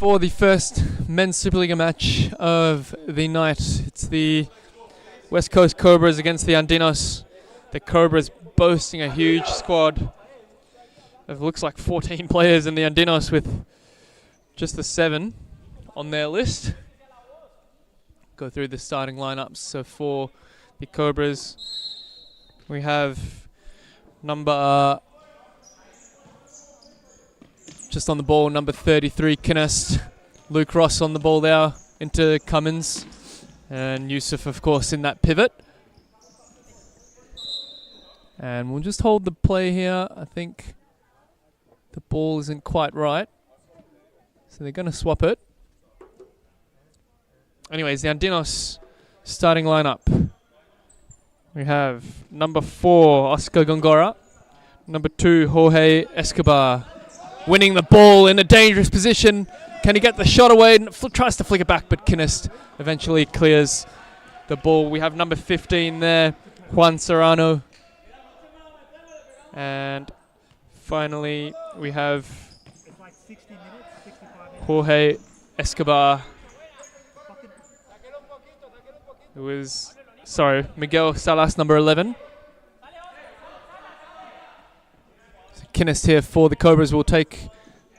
for the first men's Superliga match of the night. It's the West Coast Cobras against the Andinos. The Cobras boasting a huge squad. It looks like 14 players in the Andinos with just the 7 on their list. Go through the starting lineups. So for the Cobras, we have number just on the ball, number 33, Kinest. Luke Ross on the ball there into Cummins. And Yusuf, of course, in that pivot. And we'll just hold the play here. I think the ball isn't quite right. So they're going to swap it. Anyways, the Andinos starting lineup. We have number 4, Oscar Gongora. Number 2, Jorge Escobar. Winning the ball in a dangerous position. Can he get the shot away? Tries to flick it back, but Kinest eventually clears the ball. We have number 15 there, Juan Serrano. And finally, we have Jorge Escobar. Miguel Salas, number 11. Kinest here for the Cobras will take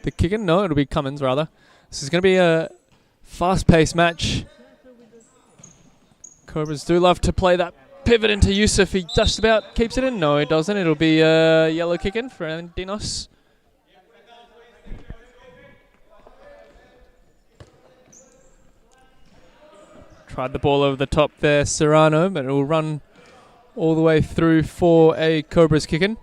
the kick-in. No, it'll be Cummins, rather. This is going to be a fast-paced match. Cobras do love to play that pivot into Yusuf. He just about keeps it in. No, he doesn't. It'll be a yellow kick-in for Andinos. Tried the ball over the top there, Serrano, but it will run all the way through for a Cobras kick-in.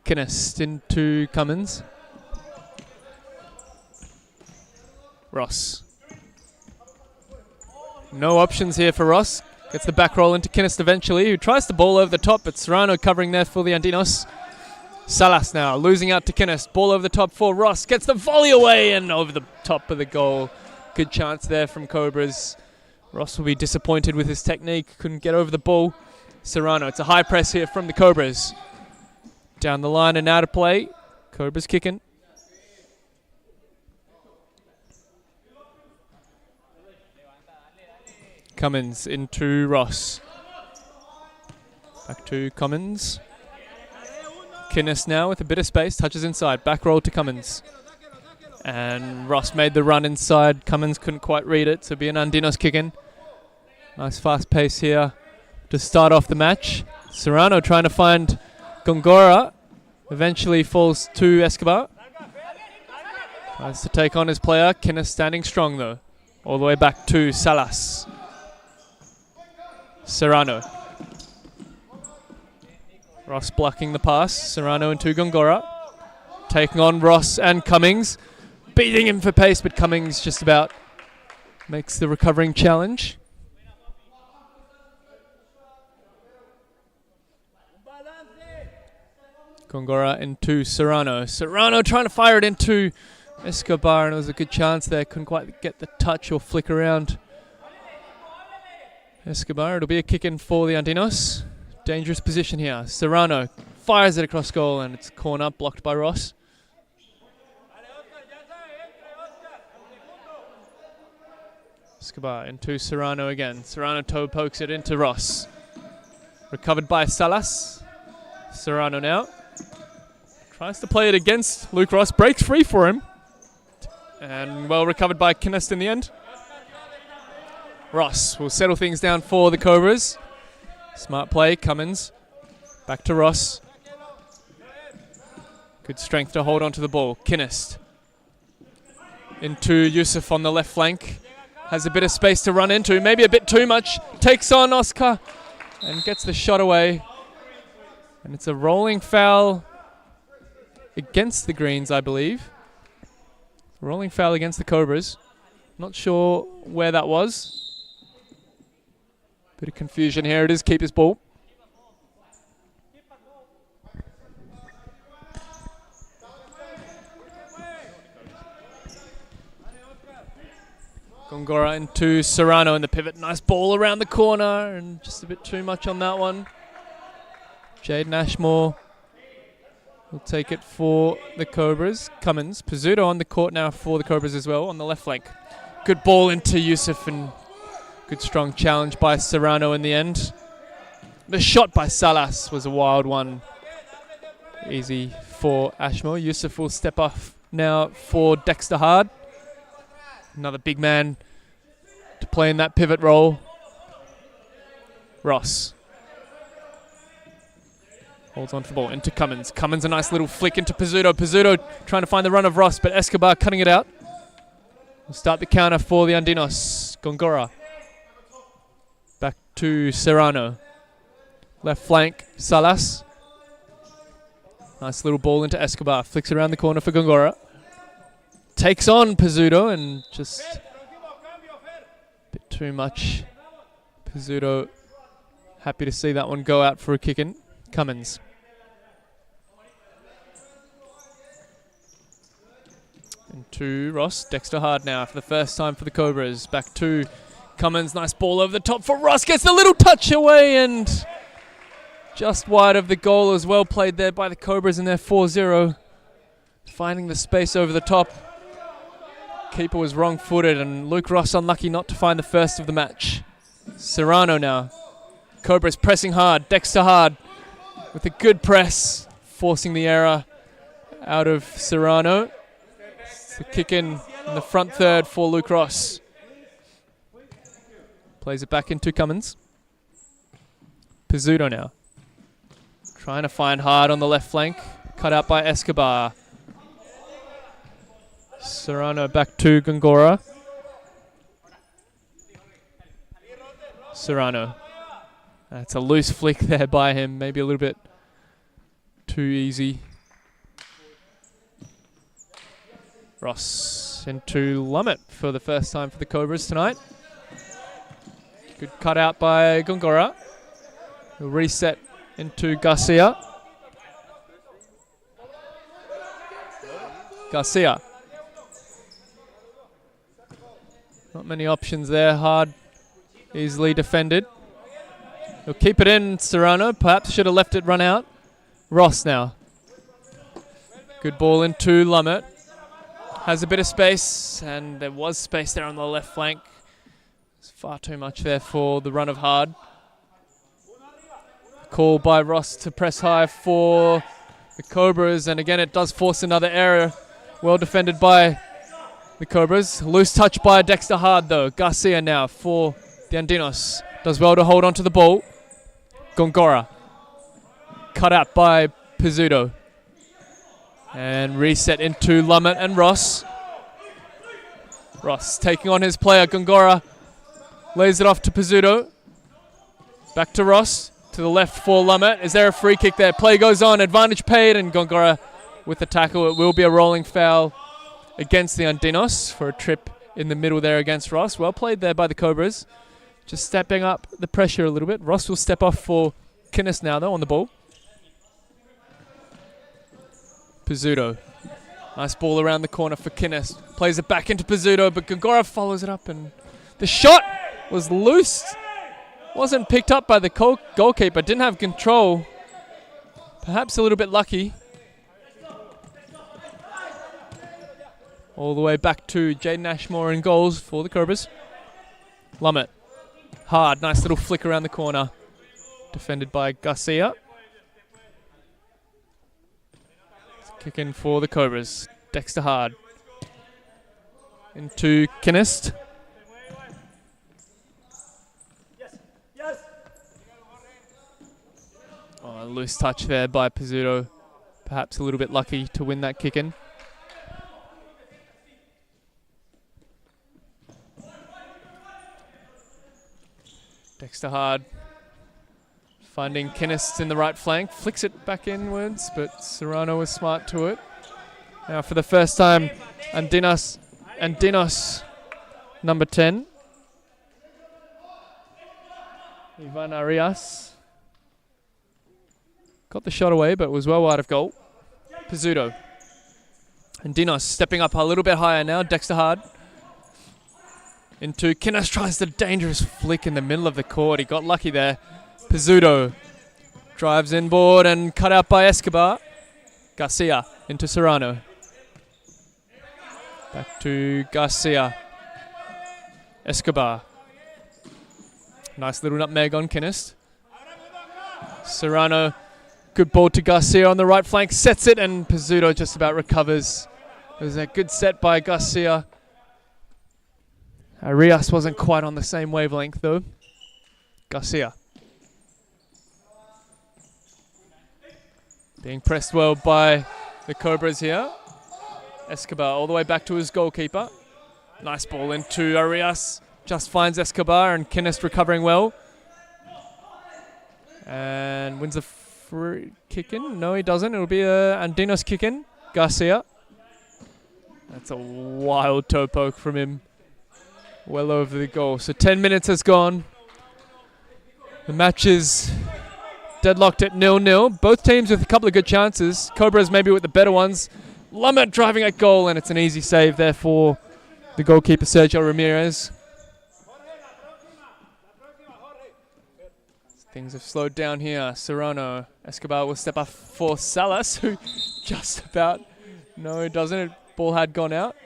Kinest into Cummins. Ross. No options here for Ross. Gets the back roll into Kinest eventually, who tries the ball over the top, but Serrano covering there for the Andinos. Salas now losing out to Kinest. Ball over the top for Ross. Gets the volley away and over the top of the goal. Good chance there from Cobras. Ross will be disappointed with his technique. Couldn't get over the ball. Serrano. It's a high press here from the Cobras. Down the line and out of play. Cobras kicking. Cummins into Ross. Back to Cummins. Kinest now with a bit of space. Touches inside. Back roll to Cummins. And Ross made the run inside. Cummins couldn't quite read it. So it'll be an Andinos kick-in. Nice fast pace here to start off the match. Serrano trying to find Gongora. Eventually falls to Escobar. Tries to take on his player. Kinest standing strong though. All the way back to Salas. Serrano. Ross blocking the pass. Serrano into Gongora. Taking on Ross and Cummings. Beating him for pace, but Cummings just about makes the recovering challenge. Gongora into Serrano. Serrano trying to fire it into Escobar, and it was a good chance there. Couldn't quite get the touch or flick around Escobar. It'll be a kick-in for the Andinos. Dangerous position here. Serrano fires it across goal, and it's corner blocked by Ross. Escobar into Serrano again. Serrano toe pokes it into Ross. Recovered by Salas. Serrano now. Tries to play it against Luke Ross. Breaks free for him. And well recovered by Kinest in the end. Ross will settle things down for the Cobras. Smart play. Cummins. Back to Ross. Good strength to hold on to the ball. Kinest. Into Yusuf on the left flank. Has a bit of space to run into. Maybe a bit too much. Takes on Oscar. And gets the shot away. And it's a rolling foul against the Greens, I believe. Rolling foul against the Cobras. Not sure where that was. Bit of confusion here. It is keeper's ball. Gongora into Serrano in the pivot. Nice ball around the corner and just a bit too much on that one. Jaden Ashmore will take it for the Cobras. Cummins. Pizzuto on the court now for the Cobras as well on the left flank. Good ball into Yusuf and good strong challenge by Serrano in the end. The shot by Salas was a wild one. Easy for Ashmore. Yusuf will step off now for Dexter Hard. Another big man to play in that pivot role. Ross. Holds on to the ball into Cummins. Cummins a nice little flick into Pizzuto. Pizzuto trying to find the run of Ross, but Escobar cutting it out. We'll start the counter for the Andinos. Gongora. Back to Serrano. Left flank, Salas. Nice little ball into Escobar. Flicks around the corner for Gongora. Takes on Pizzuto and just a bit too much. Pizzuto happy to see that one go out for a kick in. Cummins. Into Ross. Dexter Hard now for the first time for the Cobras. Back to Cummins. Nice ball over the top for Ross. Gets the little touch away and just wide of the goal as well. Played there by the Cobras in their 4-0. Finding the space over the top. Keeper was wrong-footed and Luke Ross unlucky not to find the first of the match. Serrano now. Cobras pressing hard. Dexter Hard with a good press. Forcing the error out of Serrano. It's a kick in the front third for Luke Ross. Plays it back into Cummins. Pizzuto now. Trying to find Hard on the left flank. Cut out by Escobar. Serrano back to Gongora. Serrano. That's a loose flick there by him. Maybe a little bit too easy. Ross into Lummett for the first time for the Cobras tonight. Good cut out by Gongora. He'll reset into Garcia. Garcia. Not many options there. Hard, easily defended. He'll keep it in, Serrano. Perhaps should have left it run out. Ross now. Good ball into Lummett. Has a bit of space, and there was space there on the left flank. It's far too much there for the run of Hard. Call by Ross to press high for the Cobras, and again it does force another error. Well defended by the Cobras. Loose touch by Dexter Hard though. Garcia now for the Andinos. Does well to hold on to the ball. Gongora. Cut out by Pizzuto. And reset into Lummett and Ross. Ross taking on his player. Gongora lays it off to Pizzuto. Back to Ross. To the left for Lummett. Is there a free kick there? Play goes on. Advantage paid. And Gongora with the tackle. It will be a rolling foul against the Andinos for a trip in the middle there against Ross. Well played there by the Cobras. Just stepping up the pressure a little bit. Ross will step off for Kinnis now, though, on the ball. Pizzuto. Nice ball around the corner for Kinnis. Plays it back into Pizzuto, but Gongora follows it up, and the shot was loose. Wasn't picked up by the goalkeeper. Didn't have control. Perhaps a little bit lucky. All the way back to Jaden Ashmore in goals for the Cobras. Lummett. Hard, nice little flick around the corner. Defended by Garcia. Kick in for the Cobras. Dexter Hard. Into Kinist. Oh, a loose touch there by Pizzuto. Perhaps a little bit lucky to win that kick in. Dexter Hard finding Kinnis in the right flank. Flicks it back inwards, but Serrano was smart to it. Now for the first time, Andinos, number 10. Ivan Arias. Got the shot away, but was well wide of goal. Pizzuto. Andinos stepping up a little bit higher now. Dexter Hard. Into Kinnis, tries the dangerous flick in the middle of the court. He got lucky there. Pizzuto drives inboard and cut out by Escobar. Garcia into Serrano. Back to Garcia. Escobar. Nice little nutmeg on Kennist. Serrano, good ball to Garcia on the right flank, sets it, and Pizzuto just about recovers. It was a good set by Garcia. Arias wasn't quite on the same wavelength though. Garcia. Being pressed well by the Cobras here. Escobar all the way back to his goalkeeper. Nice ball into Arias. Just finds Escobar and Kennist recovering well. And wins a free kick in. No, he doesn't. It'll be a Andinos kick in. Garcia. That's a wild toe poke from him. Well over the goal. So 10 minutes has gone. The match is deadlocked at 0-0. Both teams with a couple of good chances. Cobras maybe with the better ones. Lumet driving at goal, and it's an easy save there for the goalkeeper Sergio Ramirez. Things have slowed down here. Serrano. Escobar will step up for Salas, who just about... No, he doesn't. Ball had gone out.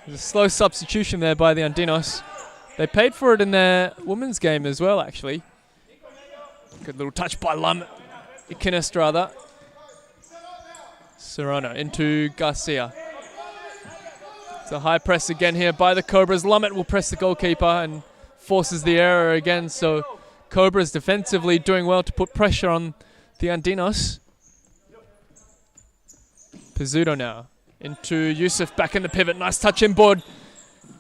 There's a slow substitution there by the Andinos. They paid for it in their women's game as well, actually. Good little touch by Kennist, rather. Serrano into Garcia. It's a high press again here by the Cobras. Lumet will press the goalkeeper and forces the error again, so... Cobras defensively doing well to put pressure on the Andinos. Pizzuto now into Yusuf, back in the pivot. Nice touch inboard.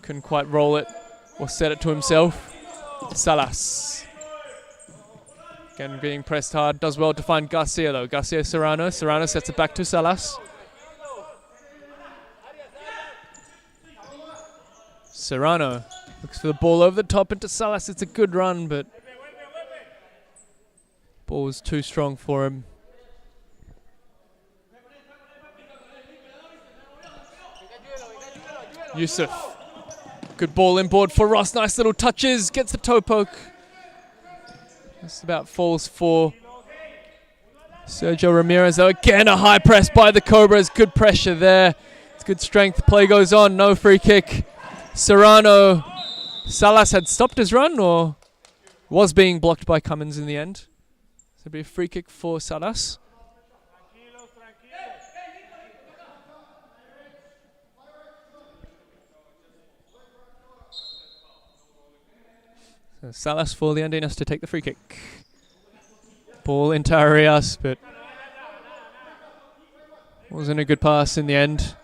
Couldn't quite roll it or set it to himself. Salas. Again being pressed hard. Does well to find Garcia though. Garcia Serrano. Serrano sets it back to Salas. Serrano looks for the ball over the top into Salas. It's a good run, but ball was too strong for him. Yusuf. Good ball inboard for Ross. Nice little touches. Gets the toe poke. Just about falls for Sergio Ramirez. Though again, a high press by the Cobras. Good pressure there. It's good strength. Play goes on. No free kick. Serrano. Salas had stopped his run or was being blocked by Cummins in the end. It'll be a free kick for Salas. So Salas for the Andinos to take the free kick. Ball into Arias, but wasn't a good pass in the end.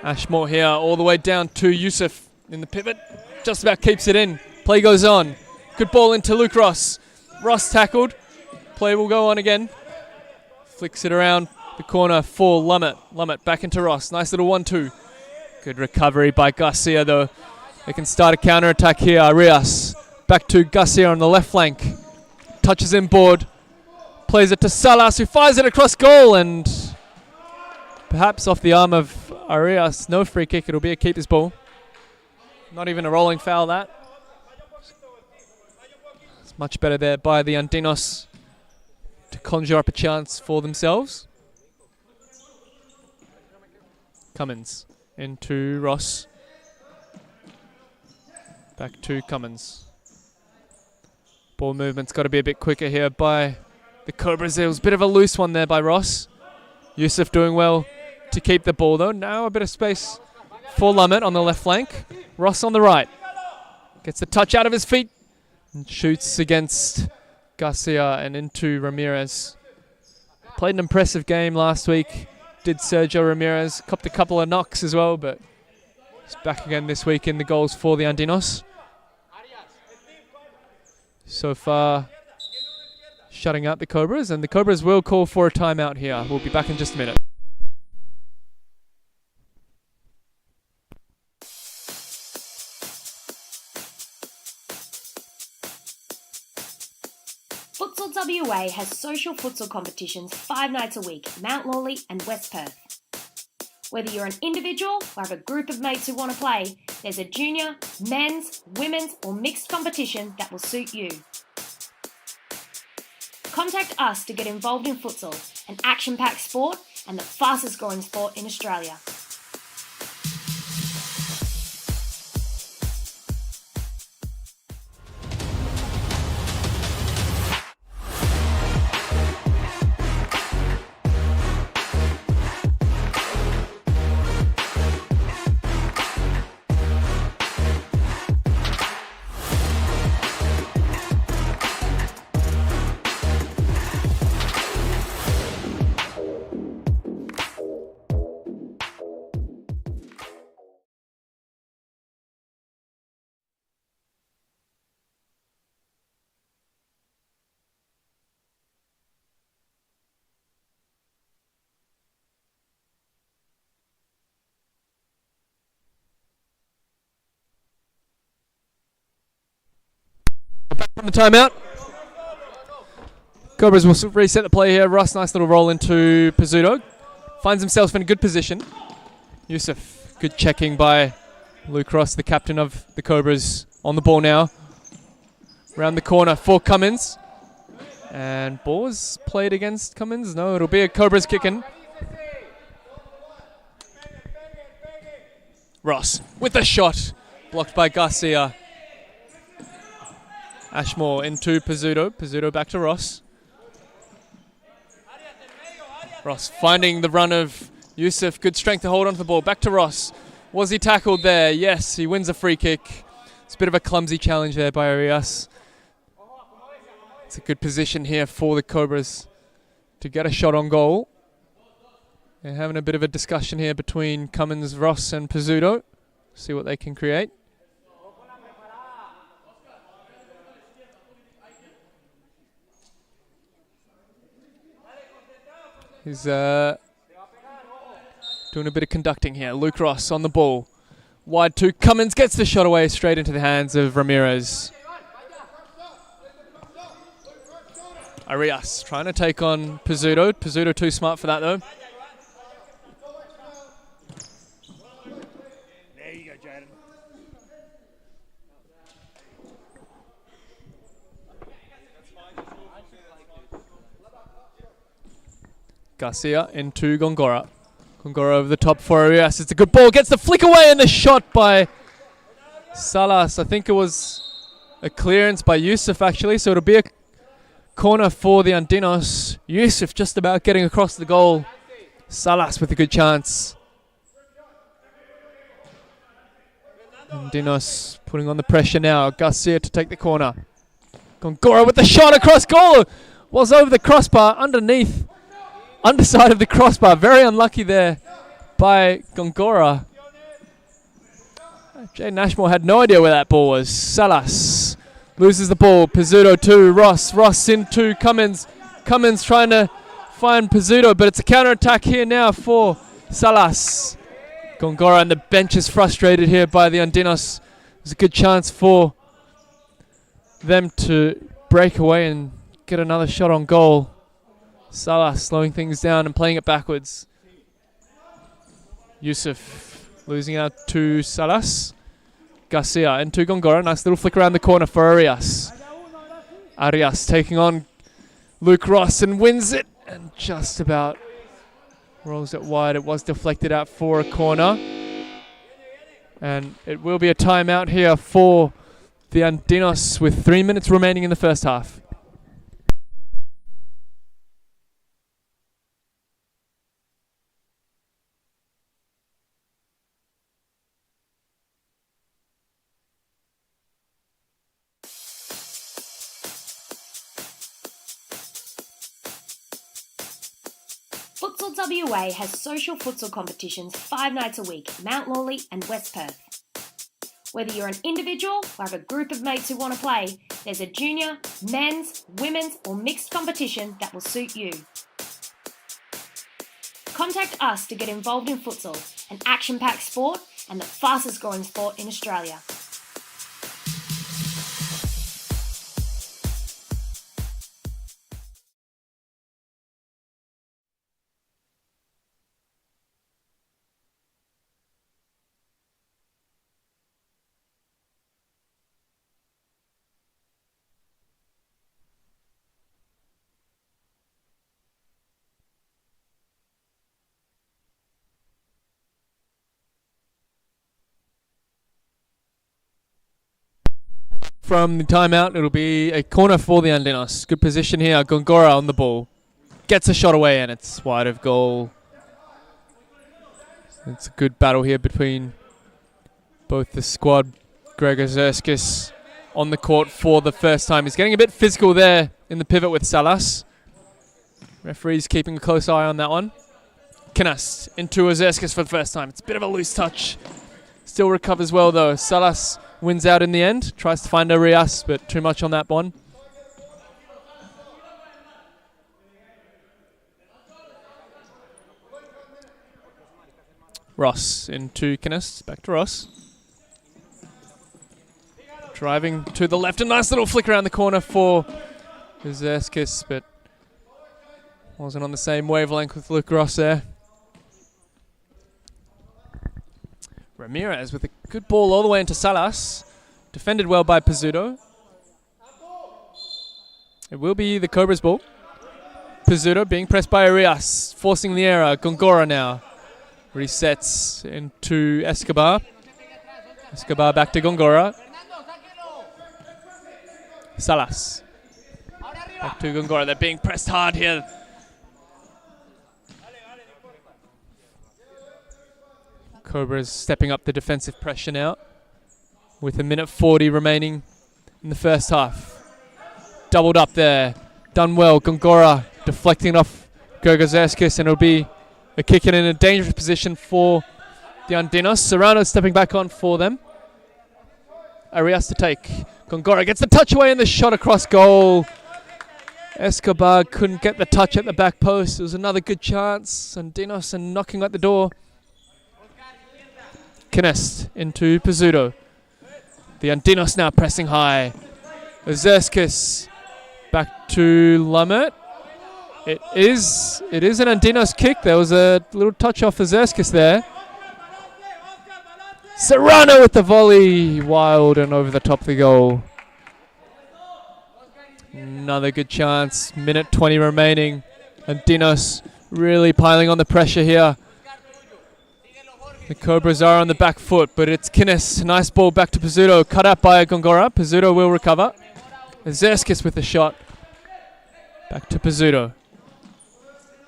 Ashmore here, all the way down to Yusuf in the pivot. Just about keeps it in. Play goes on. Good ball into Luke Ross. Ross tackled. Play will go on again. Flicks it around the corner for Lumet. Lumet back into Ross. Nice little 1-2. Good recovery by Garcia though. They can start a counter-attack here. Arias back to Garcia on the left flank. Touches inboard. Plays it to Salas, who fires it across goal, and perhaps off the arm of Arias. No free kick. It'll be a keeper's ball. Not even a rolling foul, that. It's much better there by the Andinos to conjure up a chance for themselves. Cummins into Ross. Back to Cummins. Ball movement's got to be a bit quicker here by the Cobras. There was a bit of a loose one there by Ross. Yusuf doing well to keep the ball though. Now a bit of space for Lumet on the left flank. Ross on the right. Gets the touch out of his feet and shoots against Garcia and into Ramirez. Played an impressive game last week. Did Sergio Ramirez. Copped a couple of knocks as well, but he's back again this week in the goals for the Andinos. So far, shutting out the Cobras, and the Cobras will call for a timeout here. We'll be back in just a minute. Futsal WA has social futsal competitions 5 nights a week, Mount Lawley and West Perth. Whether you're an individual or have a group of mates who want to play, there's a junior, men's, women's or mixed competition that will suit you. Contact us to get involved in futsal, an action-packed sport and the fastest growing sport in Australia. Back from the timeout. Cobras will reset the play here. Ross, nice little roll into Pizzuto. Finds himself in a good position. Yusuf, good checking by Luke Ross, the captain of the Cobras, on the ball now. Round the corner for Cummins. And ball was played against Cummins. No, it'll be a Cobras kicking. Ross with a shot. Blocked by Garcia. Ashmore into Pizzuto. Pizzuto back to Ross. Ross finding the run of Yusuf. Good strength to hold on to the ball. Back to Ross. Was he tackled there? Yes, he wins a free kick. It's a bit of a clumsy challenge there by Arias. It's a good position here for the Cobras to get a shot on goal. They're having a bit of a discussion here between Cummins, Ross and Pizzuto. See what they can create. He's doing a bit of conducting here. Luke Ross on the ball. Wide to Cummins, gets the shot away straight into the hands of Ramirez. Arias trying to take on Pizzuto. Pizzuto too smart for that though. There you go, Jaden. Garcia into Gongora. Gongora over the top for Arias. It's a good ball. Gets the flick away and the shot by Salas. I think it was a clearance by Yusuf actually. So it'll be a corner for the Andinos. Yusuf just about getting across the goal. Salas with a good chance. Andinos putting on the pressure now. Garcia to take the corner. Gongora with the shot across goal. Was over the crossbar underneath. Underside of the crossbar. Very unlucky there by Gongora. Jaden Ashmore had no idea where that ball was. Salas loses the ball. Pizzuto to Ross. Ross into Cummins. Cummins trying to find Pizzuto, but it's a counter-attack here now for Salas. Gongora and the bench is frustrated here by the Andinos. There's a good chance for them to break away and get another shot on goal. Salah slowing things down and playing it backwards. Yusuf losing out to Salas. Garcia into Gongora. Nice little flick around the corner for Arias. Arias taking on Luke Ross and wins it. And just about rolls it wide. It was deflected out for a corner. And it will be a timeout here for the Andinos with 3 minutes remaining in the first half. Futsal WA has social futsal competitions 5 nights a week, Mount Lawley and West Perth. Whether you're an individual or have a group of mates who want to play, there's a junior, men's, women's or mixed competition that will suit you. Contact us to get involved in futsal, an action-packed sport and the fastest growing sport in Australia. from the timeout. It'll be a corner for the Andinos. Good position here. Gongora on the ball. Gets a shot away and it's wide of goal. It's a good battle here between both the squad. Gregor Zerskis on the court for the first time. He's getting a bit physical there in the pivot with Salas. Referee's keeping a close eye on that one. Knast into Zerskis for the first time. It's a bit of a loose touch. Still recovers well though. Salas wins out in the end. Tries to find Arias, but too much on that one. Ross into Knast. Back to Ross. Driving to the left. A nice little flick around the corner for Zerskis, but wasn't on the same wavelength with Luke Ross there. Ramirez with a good ball all the way into Salas. Defended well by Pizzuto. It will be the Cobras ball. Pizzuto being pressed by Arias. Forcing the error. Gongora now. Resets into Escobar. Escobar back to Gongora. Salas. Back to Gongora. They're being pressed hard here. Cobras stepping up the defensive pressure now with 1:40 remaining in the first half. Doubled up there. Done well. Gongora deflecting off Gogozerskis, and it'll be a kick in a dangerous position for the Andinos. Serrano stepping back on for them. Arias to take. Gongora gets the touch away and the shot across goal. Escobar couldn't get the touch at the back post. It was another good chance. Andinos and knocking at the door. Knast into Pizzuto. The Andinos now pressing high. Zerskis back to Lammert. It is an Andinos kick. There was a little touch off for Zerskis there. Serrano with the volley. Wild and over the top of the goal. Another good chance. 1:20 remaining. Andinos really piling on the pressure here. The Cobras are on the back foot, but it's Knast. Nice ball back to Pizzuto. Cut out by Gongora. Pizzuto will recover. Zerskis with the shot. Back to Pizzuto.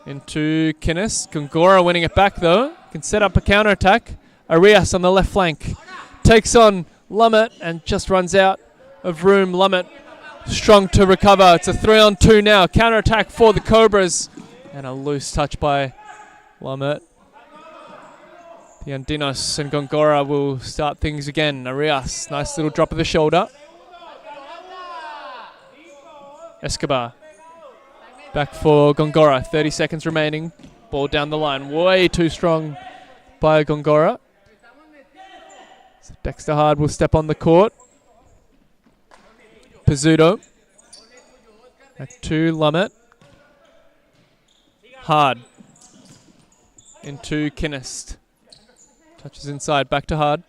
Into Knast. Gongora winning it back though. Can set up a counter-attack. Arias on the left flank. Takes on Lammert and just runs out of room. Lammert strong to recover. It's a 3-on-2 now. Counter-attack for the Cobras. And a loose touch by Lammert. The Andinos and Gongora will start things again. Arias, nice little drop of the shoulder. Escobar. Back for Gongora, 30 seconds remaining. Ball down the line, way too strong by Gongora. So Dexter Hard will step on the court. Pizzuto. Back to Lammert. Hard. Into Knast. Touches inside, back to Hard.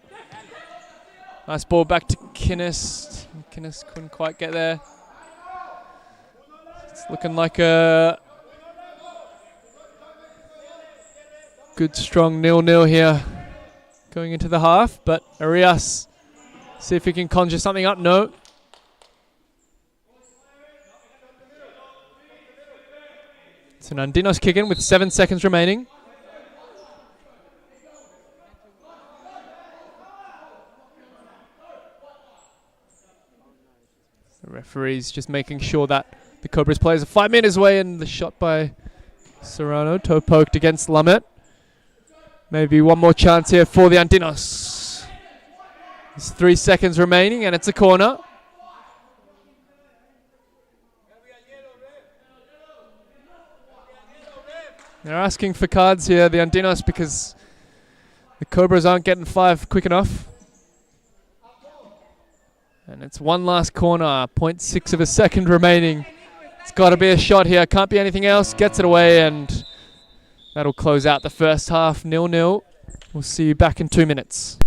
Nice ball back to Knast. Knast couldn't quite get there. It's looking like a good strong 0-0 here going into the half, but Arias, see if he can conjure something up. No. It's an Andinos kick in with 7 seconds remaining. The referee's just making sure that the Cobras players are 5 meters away, and the shot by Serrano, toe poked against Lammert. Maybe one more chance here for the Andinos. There's 3 seconds remaining and it's a corner. They're asking for cards here, the Andinos, because the Cobras aren't getting 5 quick enough. And it's one last corner, 0.6 of a second remaining. It's got to be a shot here, can't be anything else. Gets it away, and that'll close out the first half, 0-0. We'll see you back in 2 minutes.